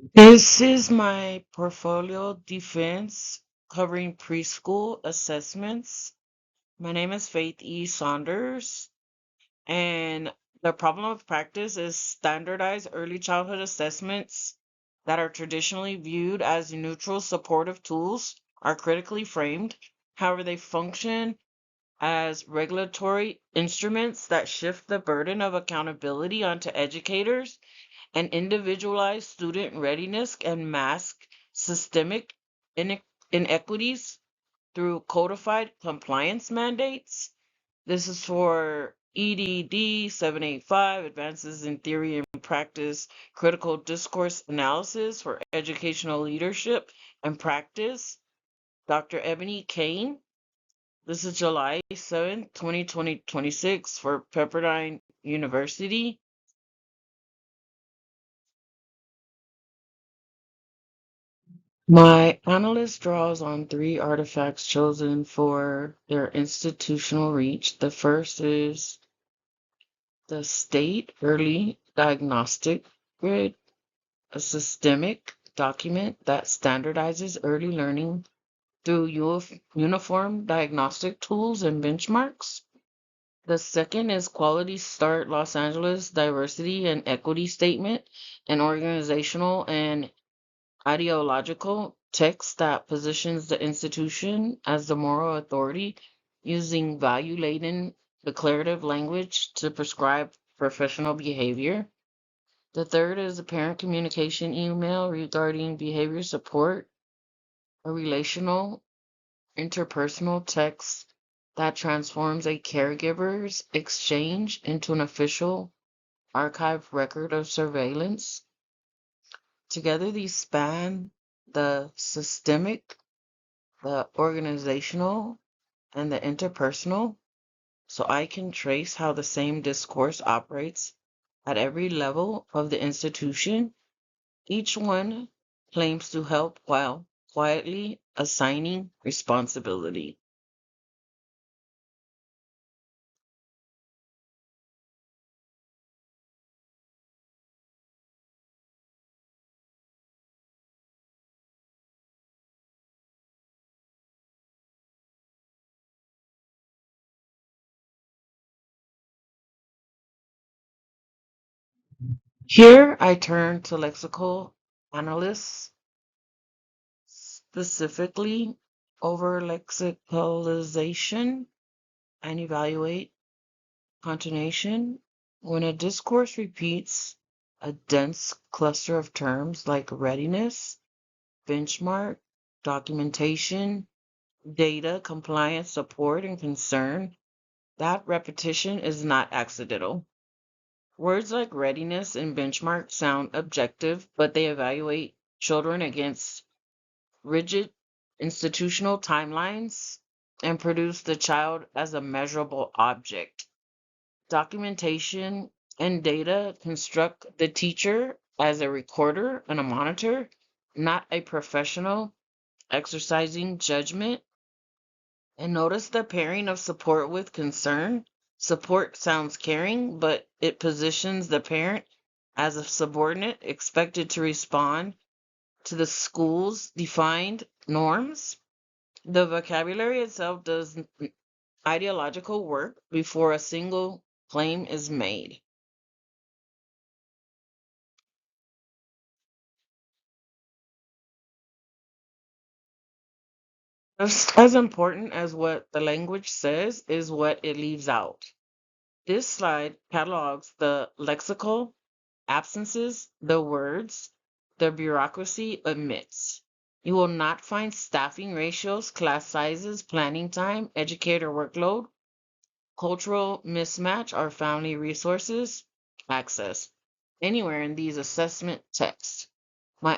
This is my portfolio defense covering preschool assessments. My name is Faith E. Saunders, and the problem of practice is standardized early childhood assessments that are traditionally viewed as neutral supportive tools are critically framed. However, they function as regulatory instruments that shift the burden of accountability onto educators, and individualized student readiness can mask systemic inequities through codified compliance mandates. This is for EDD 785, Advances in Theory and Practice, Critical Discourse Analysis for Educational Leadership and Practice, Dr. Ebony Kane. This is July 7th, 2026 for Pepperdine University. My analyst draws on three artifacts chosen for their institutional reach. The first is the state early diagnostic grid, a systemic document that standardizes early learning through uniform diagnostic tools and benchmarks. The second is Quality Start Los Angeles Diversity and Equity Statement, an organizational and ideological text that positions the institution as the moral authority, using value laden declarative language to prescribe professional behavior. The third is a parent communication email regarding behavior support, a relational interpersonal text that transforms a caregiver's exchange into an official archived record of surveillance. Together, these span the systemic, the organizational, and the interpersonal, so I can trace how the same discourse operates at every level of the institution. Each one claims to help while quietly assigning responsibility. Here I turn to lexical analysts, specifically over lexicalization, and evaluate contonation. When a discourse repeats a dense cluster of terms like readiness, benchmark, documentation, data, compliance, support, and concern, that repetition is not accidental. Words like readiness and benchmark sound objective, but they evaluate children against rigid institutional timelines and produce the child as a measurable object. Documentation and data construct the teacher as a recorder and a monitor, not a professional exercising judgment. And notice the pairing of support with concern. Support sounds caring, but it positions the parent as a subordinate expected to respond to the school's defined norms. The vocabulary itself does ideological work before a single claim is made. Just as important as what the language says is what it leaves out. This slide catalogs the lexical absences, the words the bureaucracy omits. You will not find staffing ratios, class sizes, planning time, educator workload, cultural mismatch, or family resources access anywhere in these assessment texts. My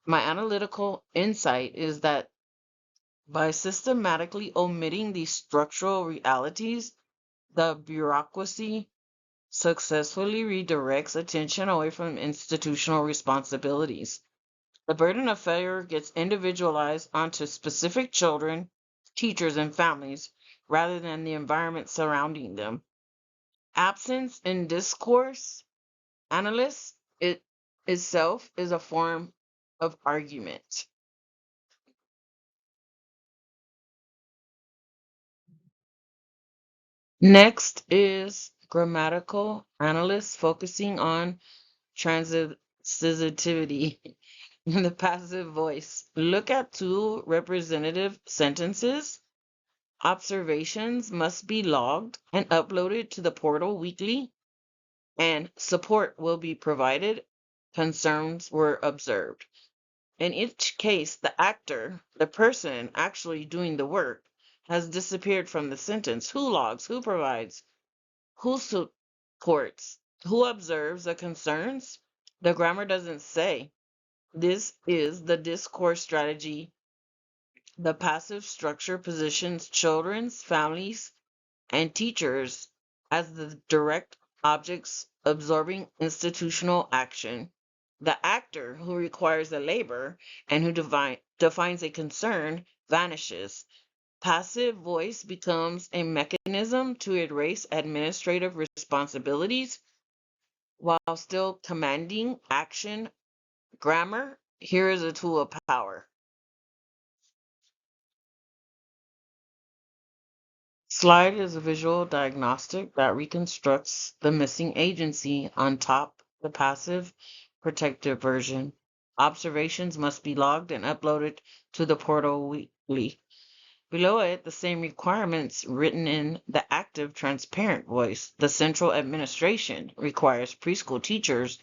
analytical insight is that by systematically omitting these structural realities, the bureaucracy successfully redirects attention away from institutional responsibilities. The burden of failure gets individualized onto specific children, teachers, and families rather than the environment surrounding them. Absence in discourse analysts, it itself is a form of argument. Next is grammatical analysis focusing on transitivity in the passive voice. Look at two representative sentences. Observations must be logged and uploaded to the portal weekly, and support will be provided. Concerns were observed. In each case, the actor, the person actually doing the work, has disappeared from the sentence. Who logs? Who provides? Who supports? Who observes the concerns? The grammar doesn't say. This is the discourse strategy. The passive structure positions children's families and teachers as the direct objects absorbing institutional action. The actor who requires the labor and who defines a concern vanishes. Passive voice becomes a mechanism to erase administrative responsibilities while still commanding action. Grammar, here is a tool of power. Slide is a visual diagnostic that reconstructs the missing agency on top the passive protective version. Observations must be logged and uploaded to the portal weekly. Below it, the same requirements written in the active transparent voice. The central administration requires preschool teachers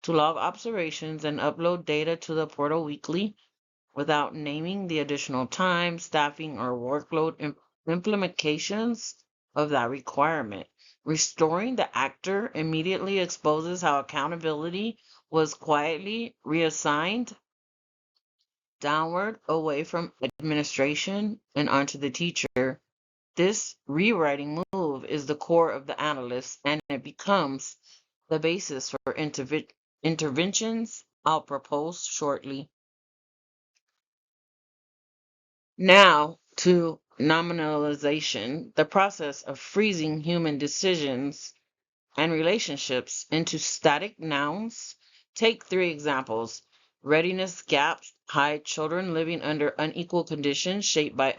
to log observations and upload data to the portal weekly without naming the additional time, staffing, or workload implications of that requirement. Restoring the actor immediately exposes how accountability was quietly reassigned downward away from administration and onto the teacher. This rewriting move is the core of the analyst, and it becomes the basis for interventions I'll propose shortly. Now to nominalization, the process of freezing human decisions and relationships into static nouns. Take three examples. Readiness gaps hide children living under unequal conditions shaped by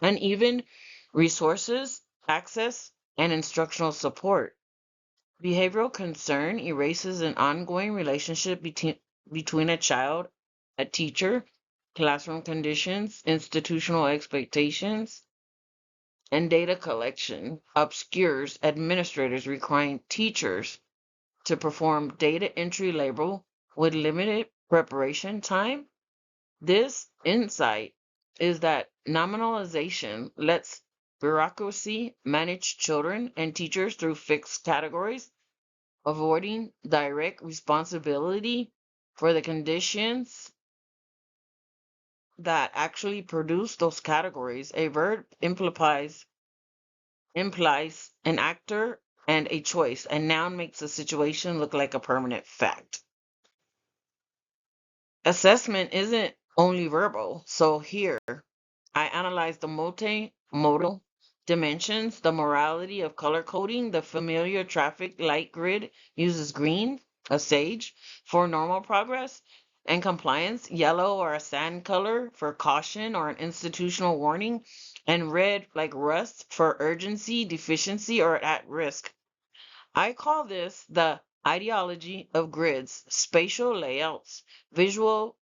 uneven resources, access, and instructional support. Behavioral concern erases an ongoing relationship between a child, a teacher, classroom conditions, institutional expectations, and data collection obscures administrators requiring teachers to perform data entry label with limited preparation time. This insight is that nominalization lets bureaucracy manage children and teachers through fixed categories, avoiding direct responsibility for the conditions that actually produce those categories. A verb implies an actor and a choice. A noun makes a situation look like a permanent fact. Assessment isn't only verbal. So here, I analyze the multimodal dimensions, the morality of color coding. The familiar traffic light grid uses green, a sage, for normal progress and compliance, yellow or a sand color for caution or an institutional warning, and red like rust for urgency, deficiency, or at risk. I call this the ideology of grids. Spatial layouts visually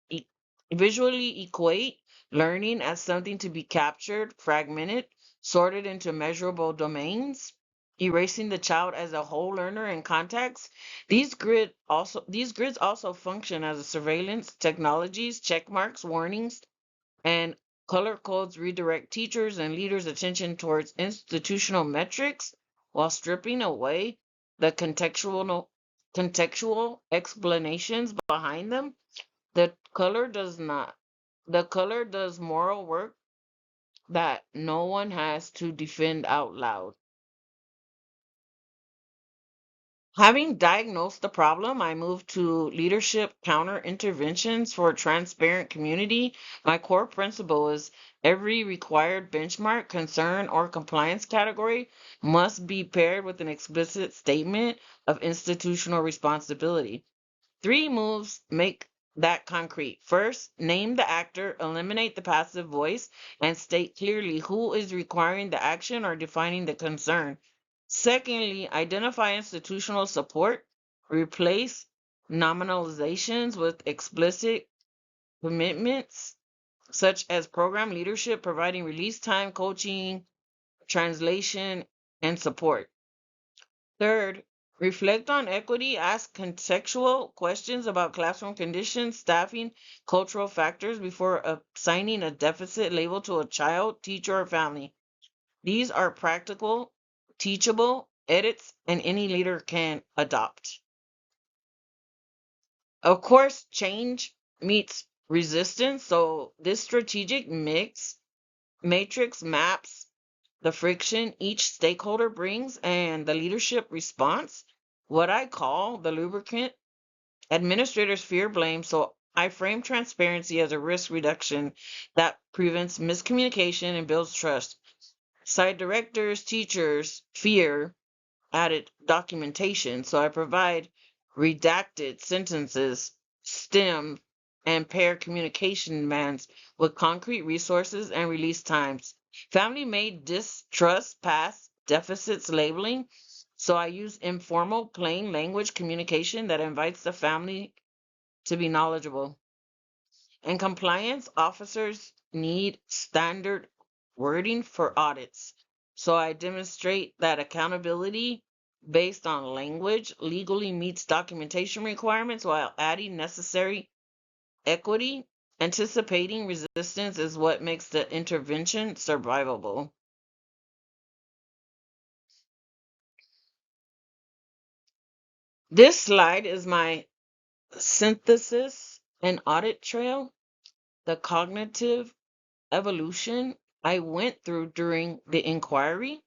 equate learning as something to be captured, fragmented, sorted into measurable domains, erasing the child as a whole learner in context. These grids also function as a surveillance technologies, check marks, warnings, and color codes redirect teachers and leaders' attention towards institutional metrics while stripping away the contextual explanations behind them. The color does not. The color does moral work that no one has to defend out loud. Having diagnosed the problem, I moved to leadership counter interventions for a transparent community. My core principle is every required benchmark, concern, or compliance category must be paired with an explicit statement of institutional responsibility. Three moves make that concrete. First, name the actor, eliminate the passive voice, and state clearly who is requiring the action or defining the concern. Secondly, identify institutional support, replace nominalizations with explicit commitments, such as program leadership, providing release time, coaching, translation, and support. Third, reflect on equity, ask contextual questions about classroom conditions, staffing, cultural factors before assigning a deficit label to a child, teacher, or family. These are practical, teachable edits, and any leader can adopt. Of course, change meets resistance, so this strategic matrix maps the friction each stakeholder brings and the leadership response, what I call the lubricant. Administrators fear blame, so I frame transparency as a risk reduction that prevents miscommunication and builds trust. Site directors, teachers fear added documentation, so I provide redacted sentences, STEM, and pair communication demands with concrete resources and release times. Family may distrust past deficits labeling, so I use informal, plain language communication that invites the family to be knowledgeable. And compliance officers need standard wording for audits. So I demonstrate that accountability based on language legally meets documentation requirements while adding necessary equity. Anticipating resistance is what makes the intervention survivable. This slide is my synthesis and audit trail, the cognitive evolution I went through during the inquiry,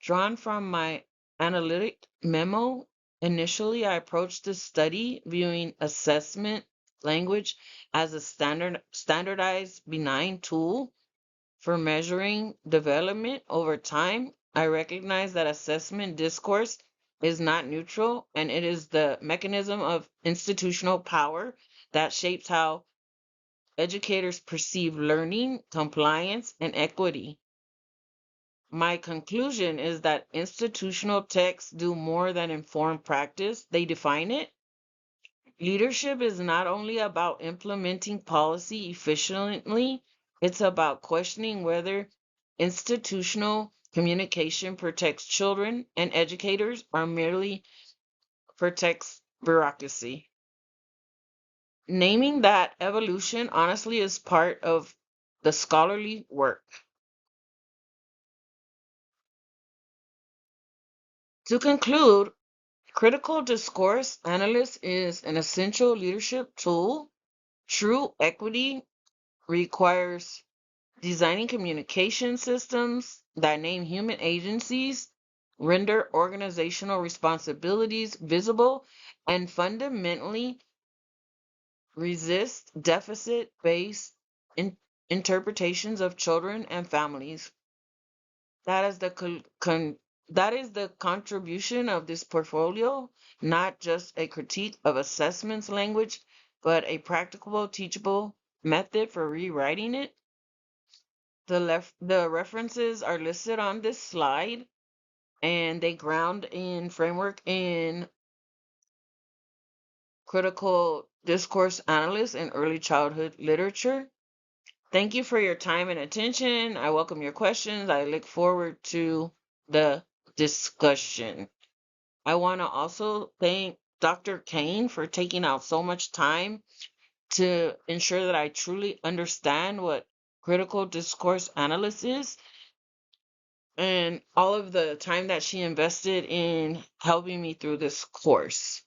drawn from my analytic memo. Initially, I approached this study viewing assessment language as a standardized benign tool for measuring development over time. I recognize that assessment discourse is not neutral and it is the mechanism of institutional power that shapes how educators perceive learning, compliance, and equity. My conclusion is that institutional texts do more than inform practice, they define it. Leadership is not only about implementing policy efficiently, it's about questioning whether institutional communication protects children and educators or merely protects bureaucracy. Naming that evolution honestly is part of the scholarly work. To conclude, critical discourse analyst is an essential leadership tool. True equity requires designing communication systems that name human agencies, render organizational responsibilities visible, and fundamentally resist deficit-based interpretations of children and families. That is the that is the contribution of this portfolio, not just a critique of assessments language, but a practicable, teachable method for rewriting it. The references are listed on this slide, and they ground in framework in critical discourse analysis and early childhood literature. Thank you for your time and attention. I welcome your questions. I look forward to the discussion. I want to also thank Dr. Kane for taking out so much time to ensure that I truly understand what critical discourse analysis is and all of the time that she invested in helping me through this course.